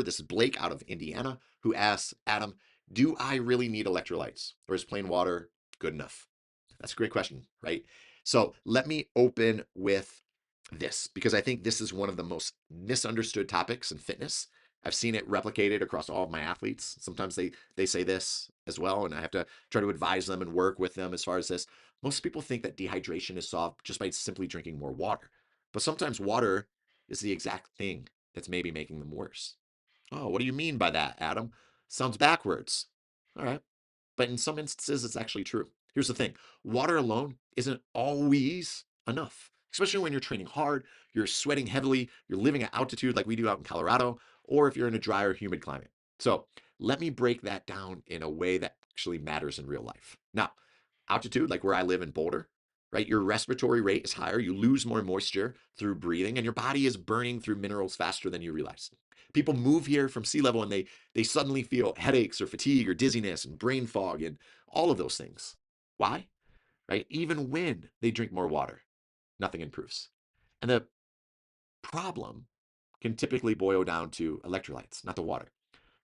This is Blake out of Indiana who asks, Adam, do I really need electrolytes or is plain water good enough? That's a great question, right? So let me open with this because I think this is one of the most misunderstood topics in fitness. I've seen it replicated across all of my athletes. Sometimes they say this as well, and I have to try to advise them and work with them as far as this. Most people think that dehydration is solved just by simply drinking more water. But sometimes water is the exact thing that's maybe making them worse. Oh, what do you mean by that, Adam? Sounds backwards. All right. But in some instances, it's actually true. Here's the thing: water alone isn't always enough, especially when you're training hard, you're sweating heavily, you're living at altitude like we do out in Colorado, or if you're in a dry or humid climate. So let me break that down in a way that actually matters in real life. Now, altitude, like where I live in Boulder, right? Your respiratory rate is higher, you lose more moisture through breathing, and your body is burning through minerals faster than you realize. People move here from sea level and they suddenly feel headaches or fatigue or dizziness and brain fog and all of those things. Why? Right? Even when they drink more water, nothing improves. And the problem can typically boil down to electrolytes, not the water.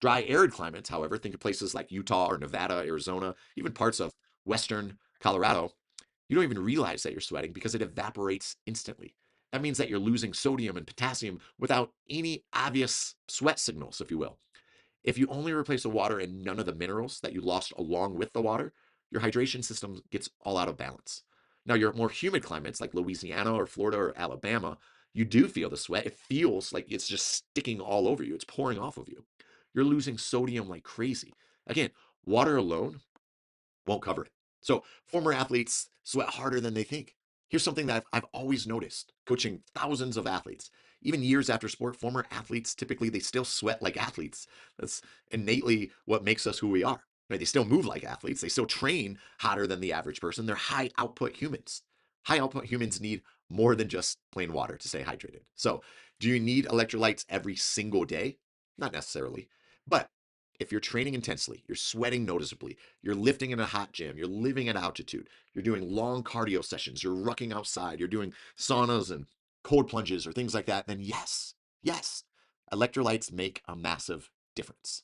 Dry, arid climates, however, think of places like Utah or Nevada, Arizona, even parts of western Colorado, you don't even realize that you're sweating because it evaporates instantly. That means that you're losing sodium and potassium without any obvious sweat signals, if you will. If you only replace the water and none of the minerals that you lost along with the water, your hydration system gets all out of balance. Now, your more humid climates like Louisiana or Florida or Alabama, you do feel the sweat. It feels like it's just sticking all over you, it's pouring off of you. You're losing sodium like crazy. Again, water alone won't cover it. So former athletes sweat harder than they think. Here's something that I've always noticed coaching thousands of athletes. Even years after sport, former athletes typically they still sweat like athletes. That's innately what makes us who we are. Right? They still move like athletes. They still train hotter than the average person. They're high output humans. High output humans need more than just plain water to stay hydrated. So, do you need electrolytes every single day? Not necessarily. But if you're training intensely, you're sweating noticeably, you're lifting in a hot gym, you're living at altitude, you're doing long cardio sessions, you're rucking outside, you're doing saunas and cold plunges or things like that, then yes, electrolytes make a massive difference.